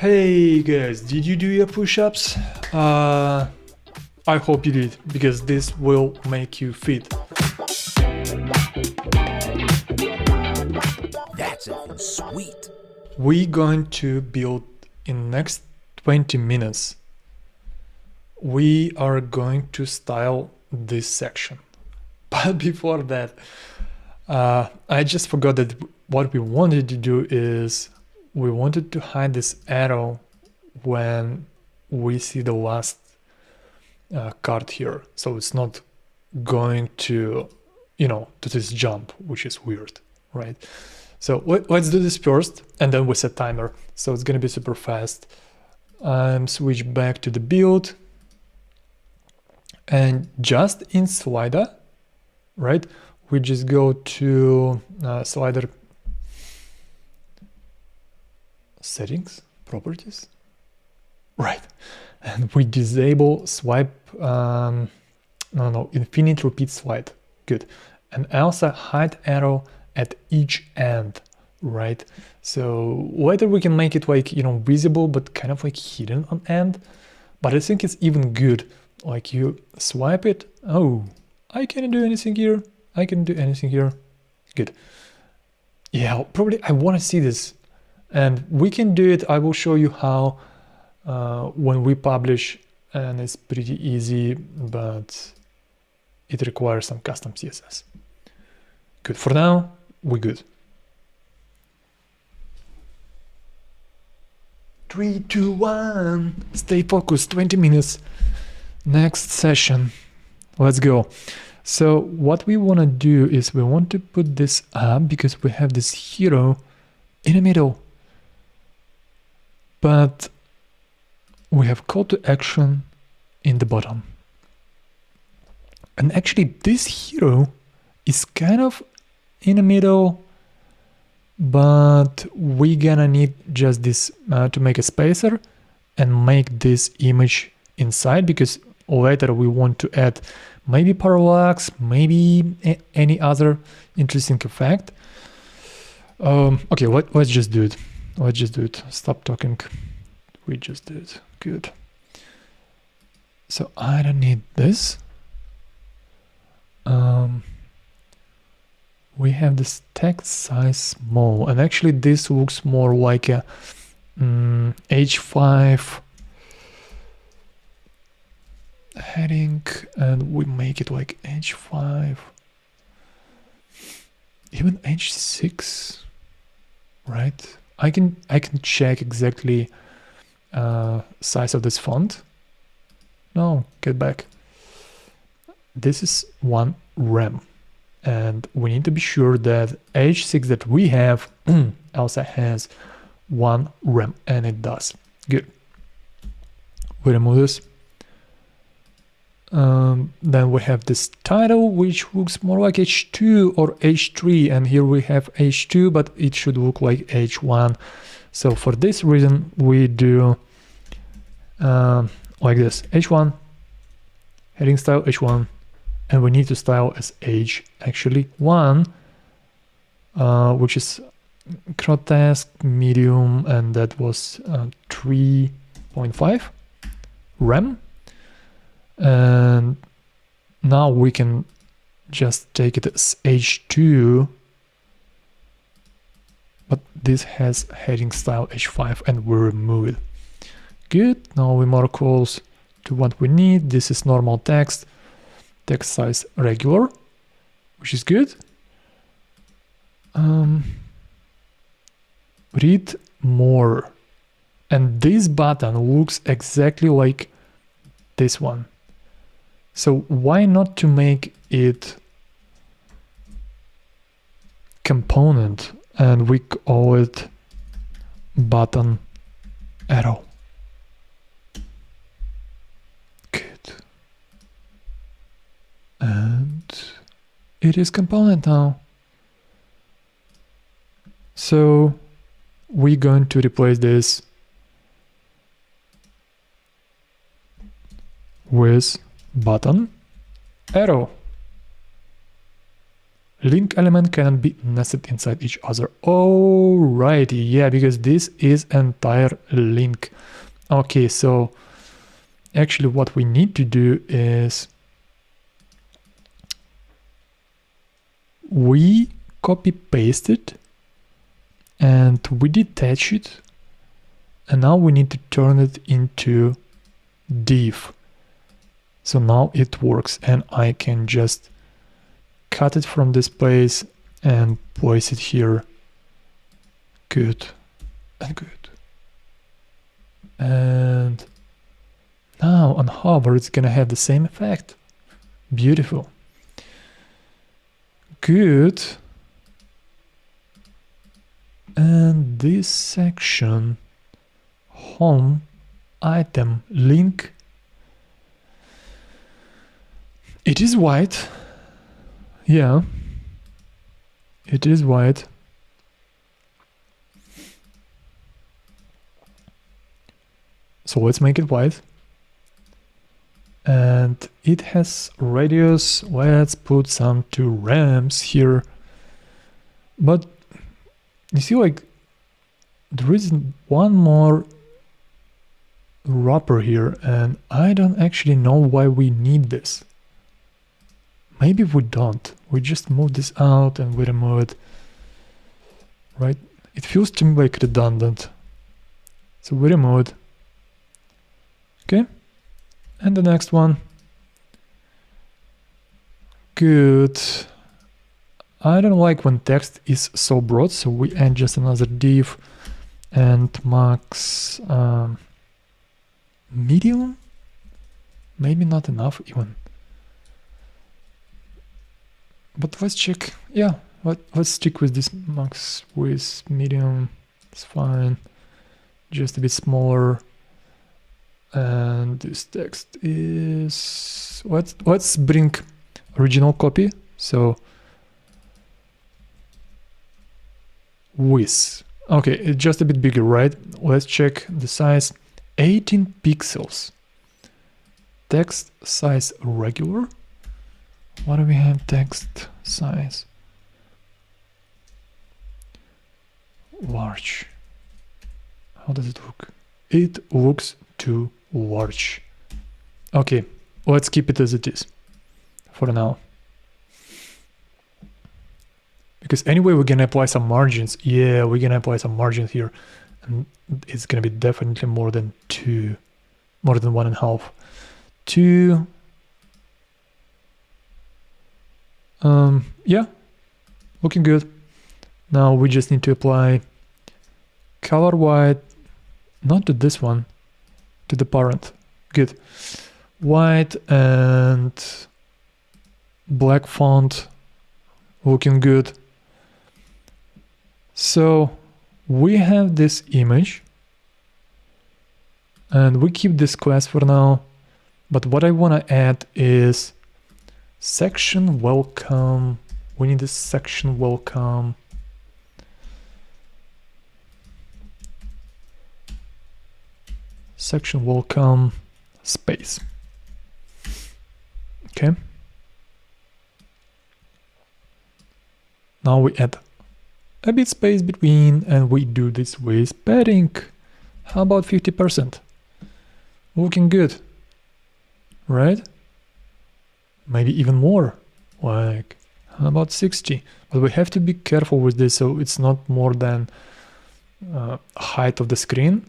Hey guys, did you do your push-ups? I hope you did, because this will make you fit. That's even sweet. We're going to build in next 20 minutes. We are going to style this section. But before that, I just forgot that what we wanted to do is we wanted to hide this arrow when we see the last card here, so it's not going to, to this jump, which is weird, right? So let's do this first, and then we set timer, so it's gonna be super fast. Switch back to the build, and just in slider, right, we just go to slider settings, properties, right, and we disable swipe, infinite repeat slide, good, and also hide arrow at each end, right? So later we can make it like, visible but kind of like hidden on end, but I think it's even good, like you swipe it, oh, I can't do anything here, I can do anything here, good. Yeah, probably I want to see this, and we can do it. I will show you how when we publish, and it's pretty easy, but it requires some custom CSS. Good, for now, we're good. 3, 2, 1, stay focused, 20 minutes, next session, let's go. So what we want to do is we want to put this up because we have this hero in the middle, but we have call to action in the bottom. And actually this hero is kind of in the middle, but we're gonna need just this to make a spacer and make this image inside, because later we want to add maybe parallax, maybe any other interesting effect. Okay, let's just do it. Let's just do it. Stop talking. We just do it. Good. So I don't need this. We have this text size small, and actually this looks more like a H5 heading, and we make it like H5, even H6, right? I can check exactly size of this font. No, get back. This is 1 rem, and we need to be sure that H6 that we have also has 1 rem, and it does. Good. We remove this. Then we have this title, which looks more like H2 or H3, and here we have H2, but it should look like H1. So for this reason, we do like this: H1, heading style H1, and we need to style as H actually 1, which is grotesque, medium, and that was 3.5 rem. And now we can just take it as H2, but this has heading style H5, and we remove it. Good, now we're more close to what we need. This is normal text size regular, which is good. Read more, and this button looks exactly like this one. So why not to make it component, and we call it button arrow. Good. And it is component now. So we're going to replace this with button arrow. link element cannot be nested inside each other. Alrighty, yeah, because this is entire link. Okay, so actually what we need to do is we copy paste it and we detach it, and now we need to turn it into div. So now it works, and I can just cut it from this place and place it here. Good and good. And now on hover it's gonna have the same effect. Beautiful. Good. And this section, home, item, link, it is white. Yeah, it is white. So let's make it white. And it has radius. Let's put some 2 ramps here. But you see, like, there is one more wrapper here, and I don't actually know why we need this. Maybe we don't. We just move this out and we remove it. Right? It feels to me like redundant. So we remove it. Okay. And the next one. Good. I don't like when text is so broad, so we add just another div and max medium. Maybe not enough even. But let's check. Yeah, let's stick with this max with medium. It's fine. Just a bit smaller. And this text is, let's bring original copy. So width. Okay, it's just a bit bigger, right? Let's check the size. 18 pixels. Text size regular. What do we have? Text size large. How does it look? It looks too large. Okay, let's keep it as it is for now. Because anyway, we're gonna apply some margins. Yeah, we're gonna apply some margins here. And it's gonna be definitely more than 2, more than 1.5. 2. Yeah, looking good. Now we just need to apply color white, not to this one, to the parent. Good. White and black font, looking good. So we have this image and we keep this class for now, but what I want to add is section welcome. We need a section welcome. Section welcome space. Okay. Now we add a bit space between, and we do this with padding. How about 50%? Looking good, right? Maybe even more, like how about 60? But we have to be careful with this, so it's not more than height of the screen.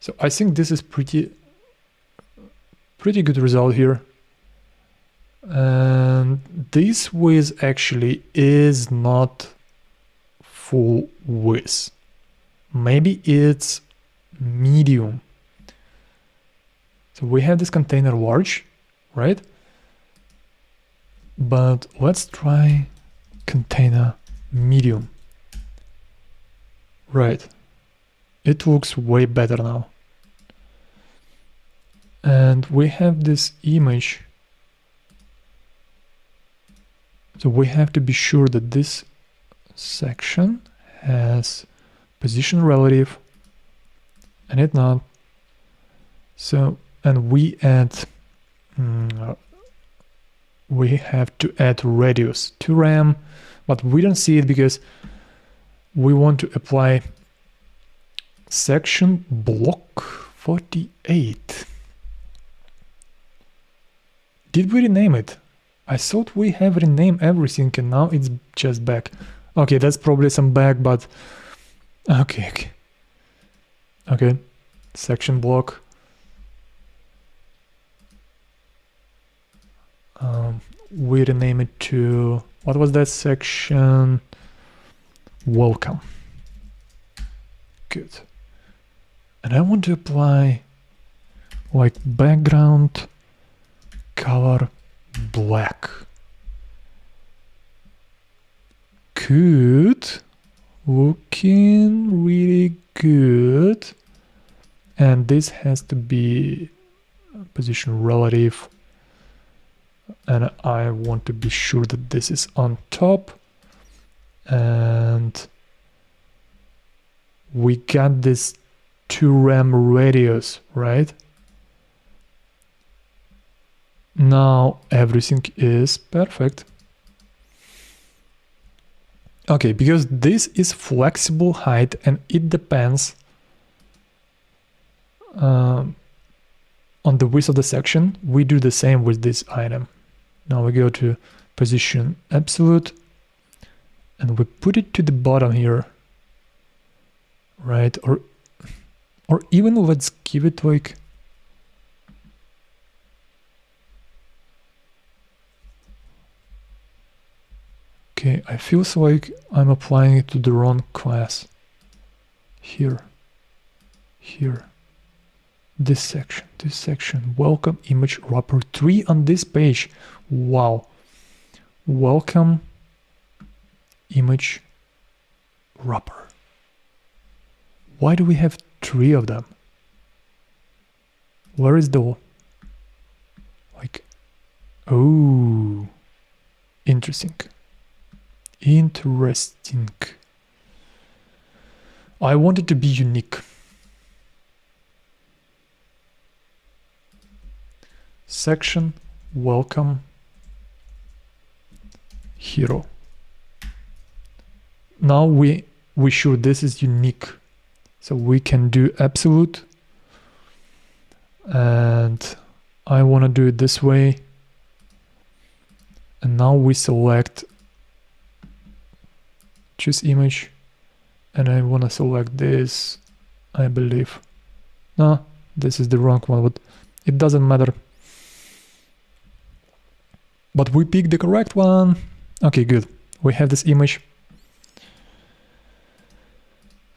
So I think this is pretty good result here. And this width actually is not full width. Maybe it's medium. So we have this container large, right? But let's try container medium. Right. It looks way better now. And we have this image. So we have to be sure that this section has position relative and it not. So, and we add we have to add radius to RAM, but we don't see it because we want to apply section block 48. Did we rename it? I thought we have renamed everything and now it's just back. Okay, that's probably some bug, but okay. Section block. We rename it to, what was that section? Welcome. Good. And I want to apply like background color black. Good. Looking really good. And this has to be position relative. And I want to be sure that this is on top. And we got this 2 RAM radius, right? Now everything is perfect. Okay, because this is flexible height and it depends on the width of the section. We do the same with this item. Now we go to position absolute and we put it to the bottom here, right? Or even let's give it like, okay, I feel like I'm applying it to the wrong class. Here, this section, welcome image wrapper 3 on this page. Wow, welcome image wrapper. Why do we have 3 of them? Where is the, like, oh, interesting. I want it to be unique. Section welcome hero. Now we sure this is unique, so we can do absolute, and I want to do it this way. And now we select choose image, and I want to select this, I believe. No, this is the wrong one, but it doesn't matter. But we picked the correct one. Okay, good. We have this image.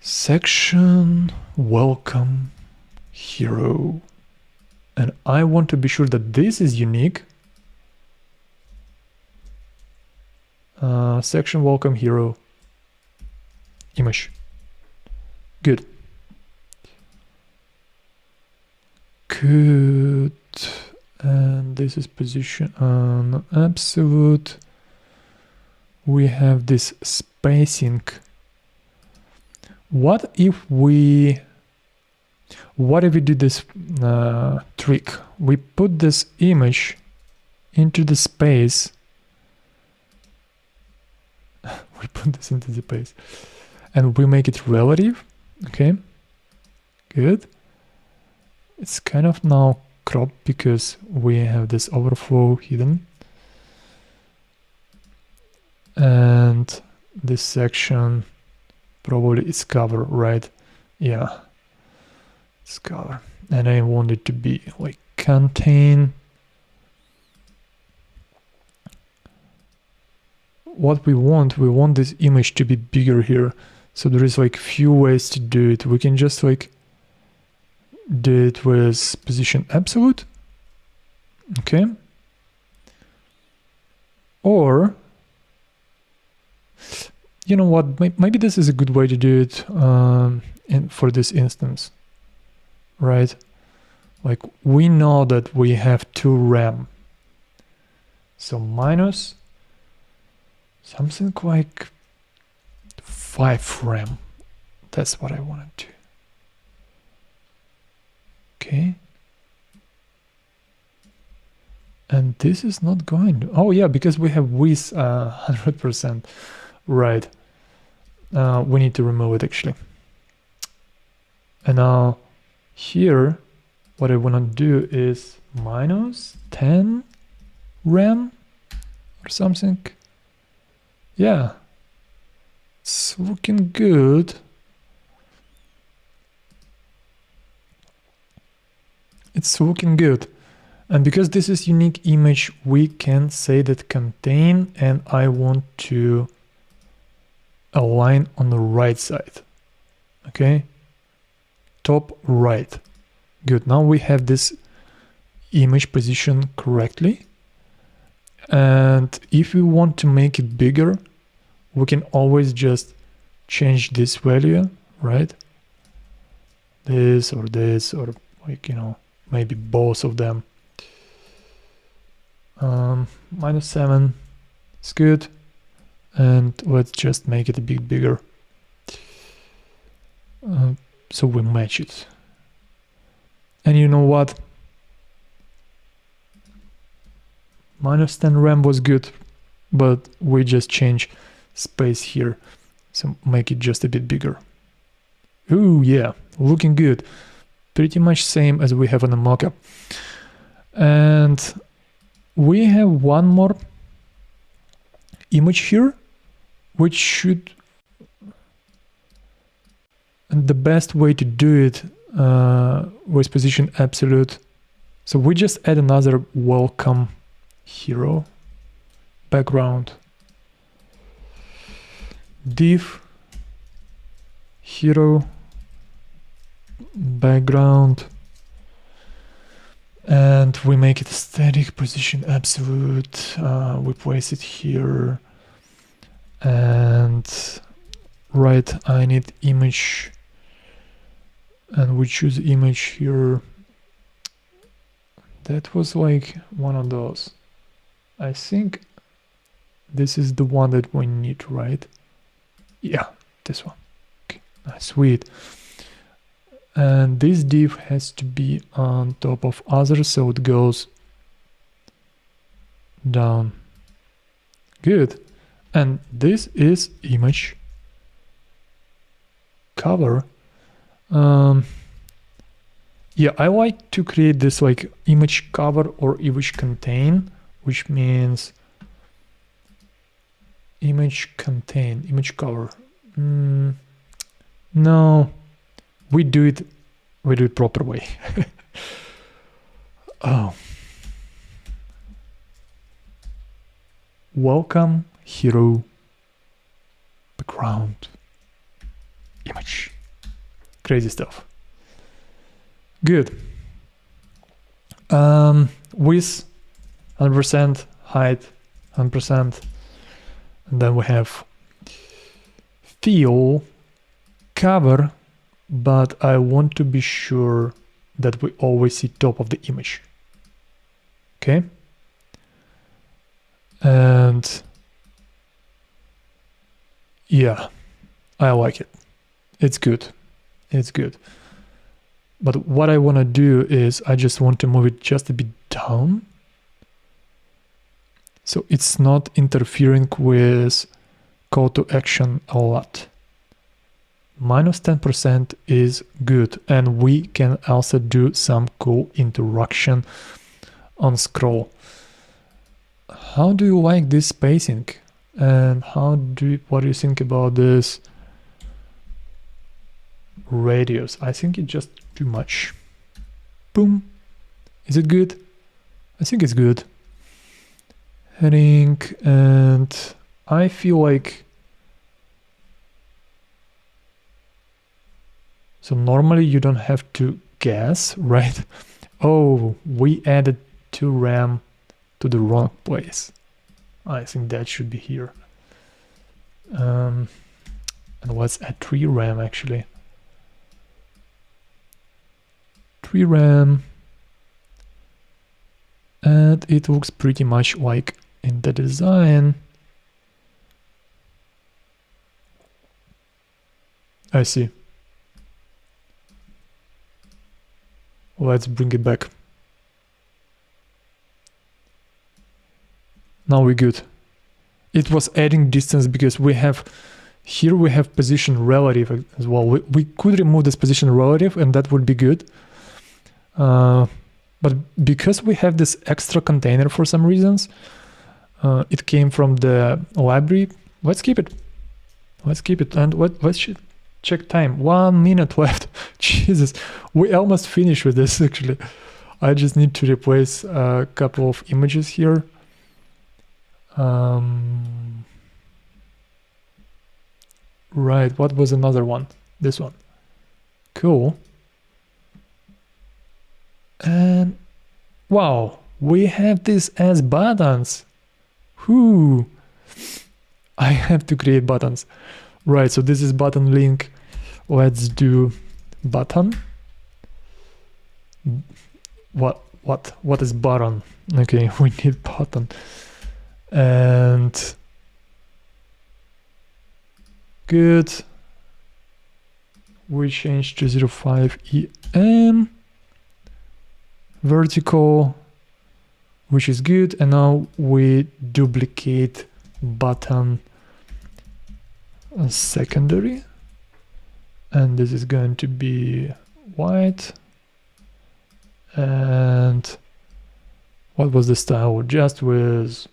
Section welcome hero. And I want to be sure that this is unique. Section welcome hero image. Good. Good. And this is position on absolute. We have this spacing. What if we do this trick? We put this image into the space. We put this into the space and we make it relative. Okay, good. It's kind of now cropped because we have this overflow hidden, and this section probably is cover, right? Yeah, it's cover, and I want it to be like contain. What we want this image to be bigger here, so there is like few ways to do it. We can just like do it with position absolute, okay, or you know what, maybe this is a good way to do it for this instance, right? Like we know that we have 2 RAM, so minus something like 5 RAM. That's what I wanted to. Okay. And this is not going to, oh yeah, because we have width 100%, right. We need to remove it actually. And now here, what I want to do is minus 10 RAM or something. Yeah, it's looking good. It's looking good. And because this is unique image, we can say that contain, and I want to align on the right side. Okay, top right. Good. Now we have this image position correctly. And if we want to make it bigger, we can always just change this value, right? This or like, you know, maybe both of them. -7 is good. And let's just make it a bit bigger. So we match it. And you know what? -10 RAM was good, but we just change space here. So make it just a bit bigger. Ooh, yeah, looking good. Pretty much same as we have on the mockup. And we have one more image here, which should, and the best way to do it was position absolute. So we just add another welcome hero background, div hero background, and we make it static position absolute. We place it here, and right, I need image, and we choose image here. That was like one of those. I think this is the one that we need, right? Yeah, this one. Okay, nice, sweet. And this div has to be on top of other, so it goes down. Good. And this is image cover. Yeah, I like to create this like image cover or image contain, which means image contain, image cover. No, we do it proper way. Oh, welcome hero background image. Crazy stuff. Good. Width 100%, height 100%, and then we have fill cover, but I want to be sure that we always see top of the image. Okay. And yeah, I like it. It's good. It's good. But what I want to do is I just want to move it just a bit down, so it's not interfering with call to action a lot. -10% is good, and we can also do some cool interaction on scroll. How do you like this spacing? And what do you think about this radius? I think it's just too much. Boom. Is it good? I think it's good. Heading, and I feel like, so normally you don't have to guess, right? Oh, we added 2 RAM to the wrong place. I think that should be here. And let's add 3 RAM actually. 3 RAM, and it looks pretty much like in the design. I see. Let's bring it back. Now we're good. It was adding distance because we have position relative as well. We could remove this position relative and that would be good. But because we have this extra container for some reasons, it came from the library. Let's keep it. And let's check time. 1 minute left. Jesus, we almost finished with this actually. I just need to replace a couple of images here. Right, what was another one? This one. Cool. And wow, we have this as buttons. Whoo! I have to create buttons. Right, so this is button link. Let's do button. What is button? Okay, we need button. And good. We change to 05 EM. Vertical, which is good. And now we duplicate button secondary. And this is going to be white. And what was the style? Just with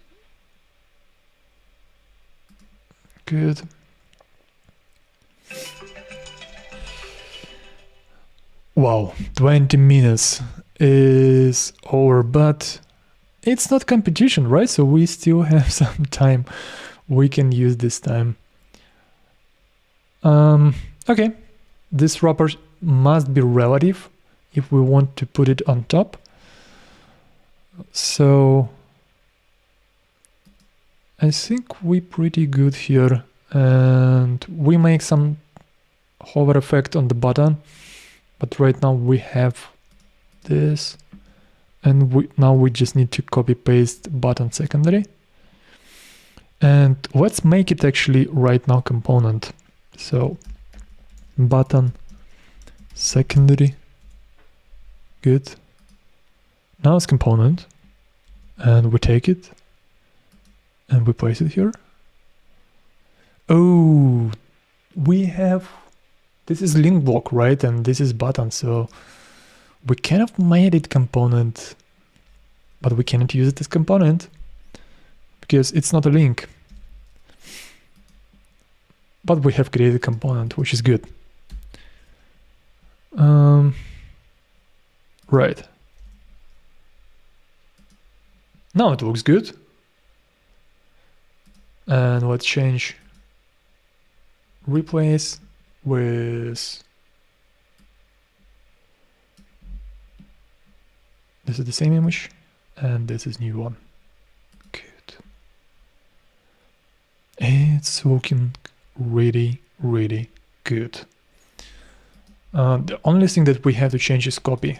good. Wow, 20 minutes is over, but it's not competition, right? So we still have some time. We can use this time. Okay, this wrapper must be relative if we want to put it on top. So I think we're pretty good here, and we make some hover effect on the button, but right now we have this, and now we just need to copy paste button secondary, and let's make it actually right now component. So button secondary, good. Now it's component, and we take it and we place it here. Oh, we have, this is link block, right? And this is button, so we kind of made it component, but we cannot use it as component because it's not a link. But we have created a component, which is good. Right. Now it looks good. And let's change replace with, this is the same image, and this is new one. Good. It's looking really, really good. The only thing that we have to change is copy.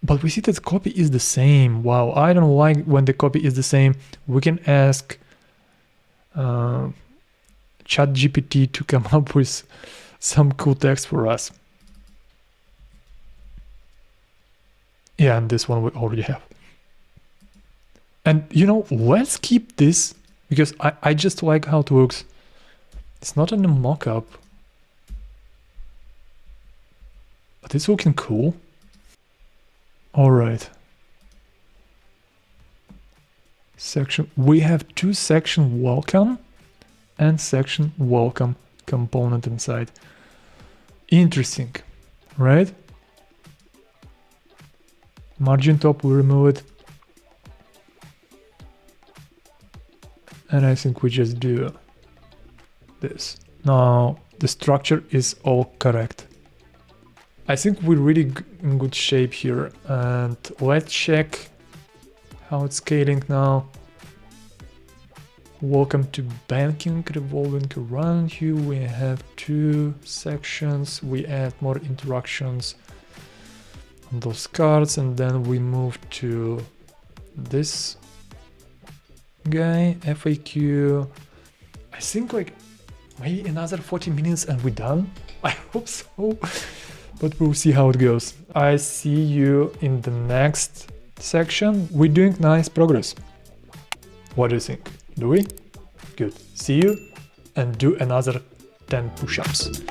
But we see that copy is the same. Wow, I don't like when the copy is the same. We can ask ChatGPT to come up with some cool text for us. Yeah, and this one we already have. And you know, let's keep this because I just like how it looks. It's not in a mock-up, but it's looking cool. All right. Section, we have two section welcome and section welcome component inside. Interesting, right? Margin top, we remove it. And I think we just do this. Now the structure is all correct. I think we're really in good shape here, and let's check how it's scaling now. Welcome to banking revolving around you. We have two sections. We add more interactions on those cards, and then we move to this guy, FAQ. I think like maybe another 40 minutes and we're done. I hope so. But we'll see how it goes. I see you in the next section, we're doing nice progress. What do you think? Do we? Good. See you and do another 10 push-ups.